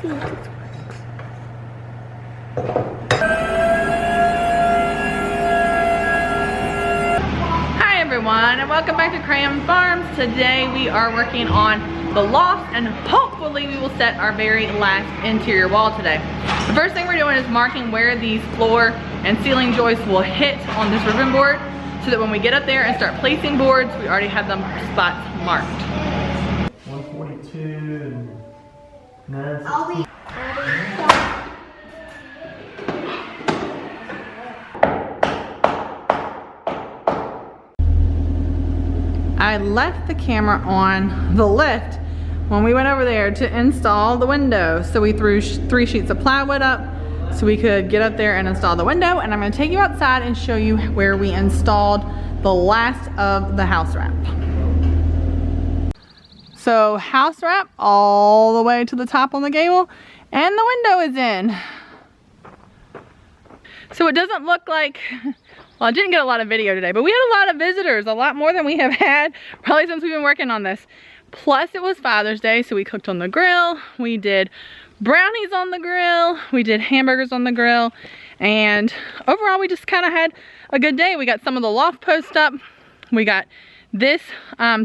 Hi everyone, and welcome back to Cram Farms. Today we are working on the loft, and hopefully we will set our very last interior wall today. The first thing we're doing is marking where these floor and ceiling joists will hit on this ribbon board, so that when we get up there and start placing boards, we already have them spots marked. 142 and 9. I left the camera on the lift when we went over there to install the window. So we threw 3 sheets of plywood up so we could get up there and install the window. And I'm gonna take you outside and show you where we installed the last of the house wrap. So house wrap all the way to the top on the gable, and the window is in. So it doesn't look like, well, I didn't get a lot of video today, but we had a lot of visitors, a lot more than we have had probably since we've been working on this. Plus it was Father's Day, so we cooked on the grill, we did brownies on the grill, we did hamburgers on the grill, and overall we just kind of had a good day. We got some of the loft posts up, we got this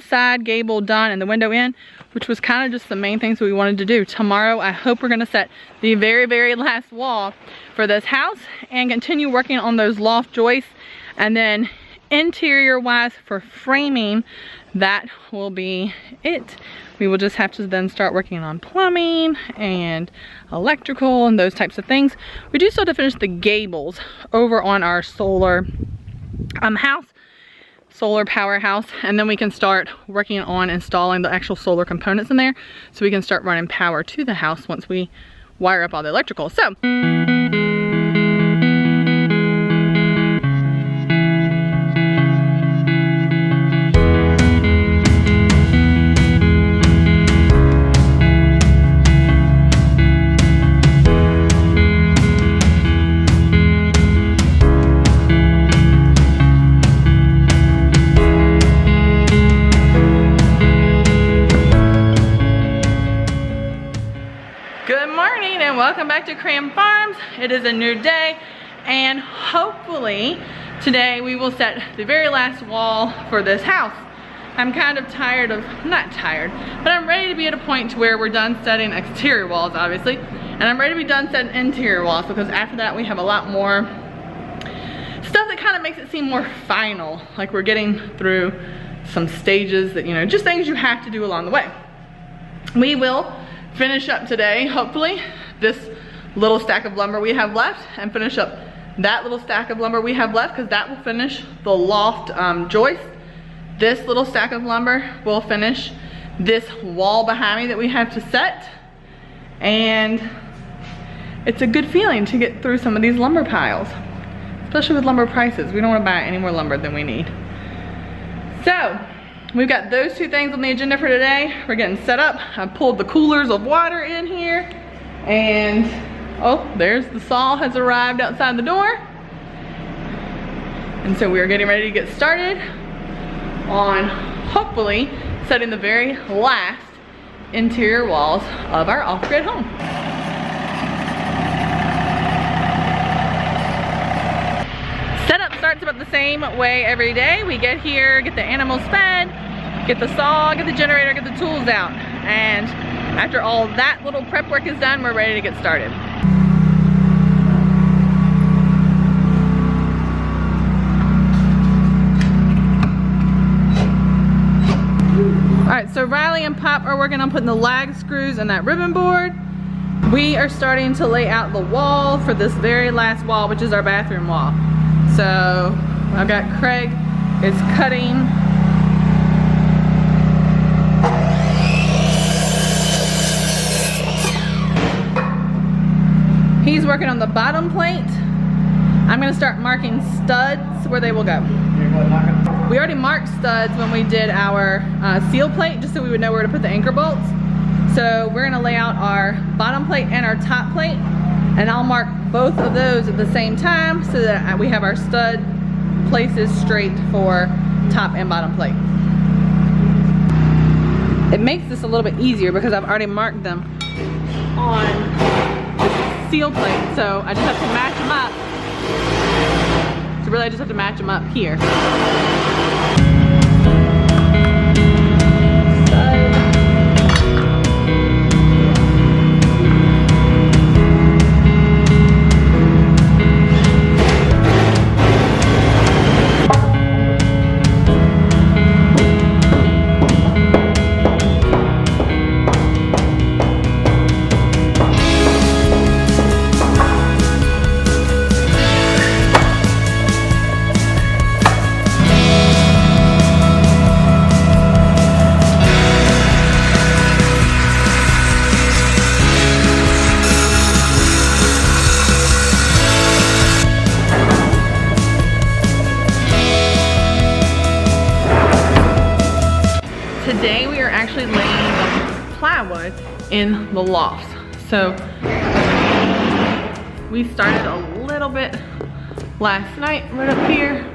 side gable done and the window in, which was kind of just the main things we wanted to do. Tomorrow I hope we're going to set the very last wall for this house and continue working on those loft joists, and then interior wise for framing, that will be it. We will just have to then start working on plumbing and electrical and those types of things. We do still have to finish the gables over on our solar solar powerhouse, and then we can start working on installing the actual solar components in there, so we can start running power to the house once we wire up all the electrical. So welcome back to Cram Farms. It is a new day, and hopefully today we will set the very last wall for this house. I'm kind of tired of, not tired, but I'm ready to be at a point to where we're done setting exterior walls, obviously, and I'm ready to be done setting interior walls, because after that we have a lot more stuff that kind of makes it seem more final, like we're getting through some stages that, you know, just things you have to do along the way. We will finish up today, hopefully, this little stack of lumber we have left, and finish up that little stack of lumber we have left, because that will finish the loft joist. This little stack of lumber will finish this wall behind me that we have to set, and it's a good feeling to get through some of these lumber piles, especially with lumber prices. We don't want to buy any more lumber than we need. So we've got those 2 things on the agenda for today. We're getting set up. I pulled the coolers of water in here, and oh, there's the saw has arrived outside the door. And so we're getting ready to get started on hopefully setting the very last interior walls of our off-grid home. Setup starts about the same way every day. We get here, get the animals fed, get the saw, get the generator, get the tools out, and after all that little prep work is done, we're ready to get started. All right, so Riley and Pop are working on putting the lag screws in that ribbon board. We are starting to lay out the wall for this very last wall, which is our bathroom wall. So I've got Craig is cutting He's working on the bottom plate. I'm gonna start marking studs where they will go. We already marked studs when we did our seal plate, just so we would know where to put the anchor bolts. So we're gonna lay out our bottom plate and our top plate, and I'll mark both of those at the same time so that we have our stud places straight for top and bottom plate. it makes this a little bit easier because I've already marked them on the seal plate. So I just have to match them up. So really I just have to match them up here. Today we are actually laying the plywood in the lofts. So we started a little bit last night right up here,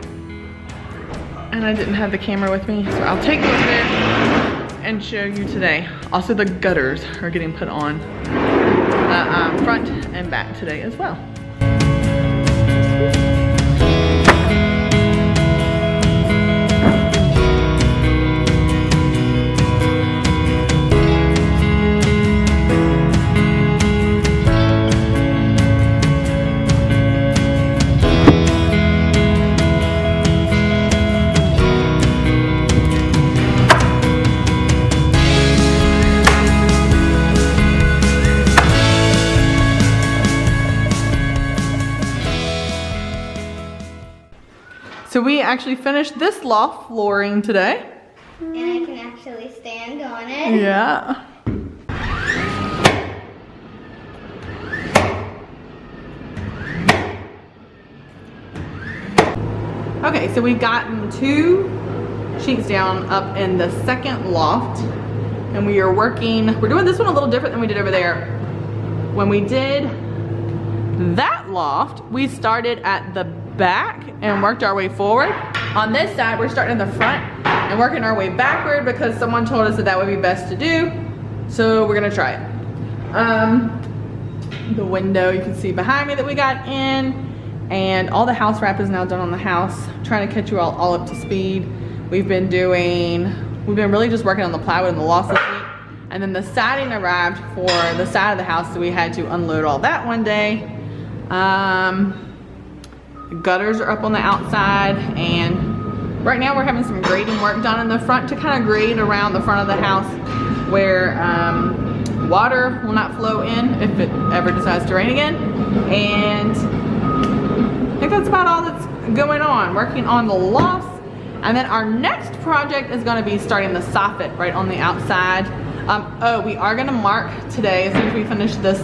and I didn't have the camera with me, so I'll take it over there and show you today. Also the gutters are getting put on front and back today as well. So we actually finished this loft flooring today. And I can actually stand on it. Yeah. Okay, so we've gotten 2 sheets down up in the second loft, and we are working, we're doing this one a little different than we did over there. When we did that loft, we started at the back and worked our way forward. On this side, we're starting in the front and working our way backward because someone told us that that would be best to do. So we're gonna try it. The window you can see behind me that we got in, and all the house wrap is now done on the house. I'm trying to catch you all up to speed. We've been really just working on the plywood and the loft this week. And then the siding arrived for the side of the house, so we had to unload all that one day. Gutters are up on the outside, and right now we're having some grading work done in the front to kind of grade around the front of the house where water will not flow in if it ever decides to rain again. And I think that's about all that's going on, working on the lofts. And then our next project is going to be starting the soffit right on the outside. We are going to mark today, as soon as we finish this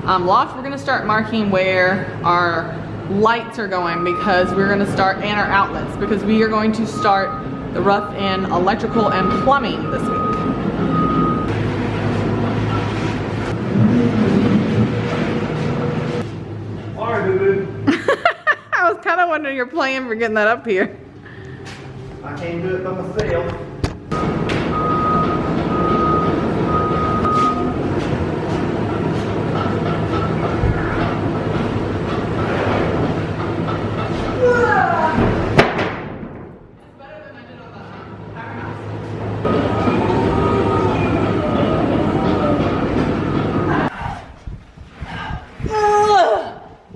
loft, we're going to start marking where our lights are going, because we're going to start, and our outlets, because we are going to start the rough in electrical and plumbing this week. Alright, boo-boo. I was kind of wondering your plan for getting that up here. I can't do it by myself.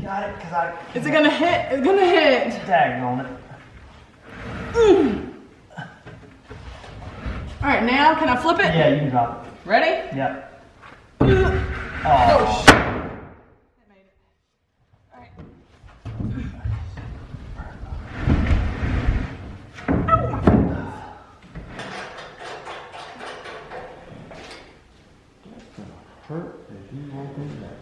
Got it, cause I. Is it gonna hit? It's gonna hit. Tag on it. All right, now can I flip it? Yeah, you can drop it. Ready? Yeah. Oh, shit. It made it. All right. Ow, my goodness. Hurt if you won't do that.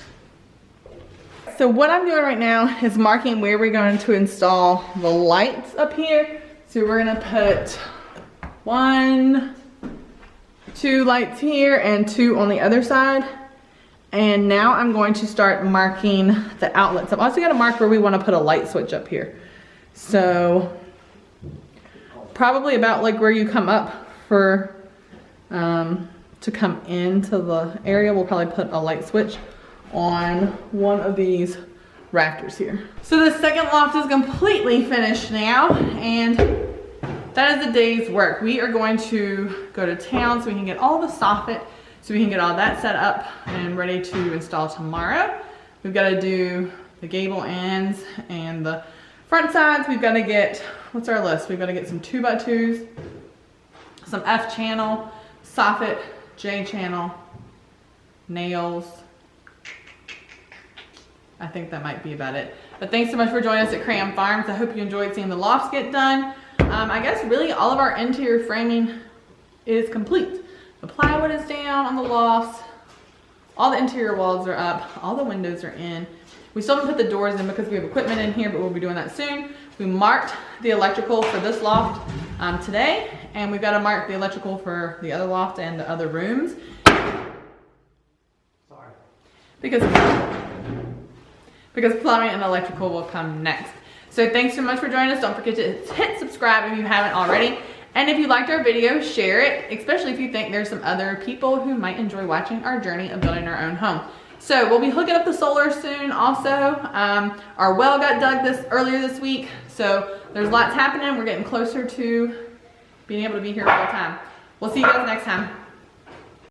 So what I'm doing right now is marking where we're going to install the lights up here. So we're gonna put 1, 2 lights here and 2 on the other side. And now I'm going to start marking the outlets. I'm also gonna mark where we wanna put a light switch up here. So probably about like where you come up for to come into the area. We'll probably put a light switch on one of these rafters here. So the second loft is completely finished now, and that is the day's work. We are going to go to town so we can get all the soffit, so we can get all that set up and ready to install tomorrow. We've got to do the gable ends and the front sides. We've got to get, what's our list? We've got to get some 2x2s, some F channel, soffit, J channel, nails. I think that might be about it. But thanks so much for joining us at Cram Farms. I hope you enjoyed seeing the lofts get done. I guess really all of our interior framing is complete. The plywood is down on the lofts. All the interior walls are up. All the windows are in. We still haven't put the doors in because we have equipment in here, but we'll be doing that soon. We marked the electrical for this loft today, and we've got to mark the electrical for the other loft and the other rooms. Sorry. Because plumbing and electrical will come next. So thanks so much for joining us. Don't forget to hit subscribe if you haven't already. And if you liked our video, share it, especially if you think there's some other people who might enjoy watching our journey of building our own home. So we'll be hooking up the solar soon also. Our well got dug earlier this week. So there's lots happening. We're getting closer to being able to be here full time. We'll see you guys next time.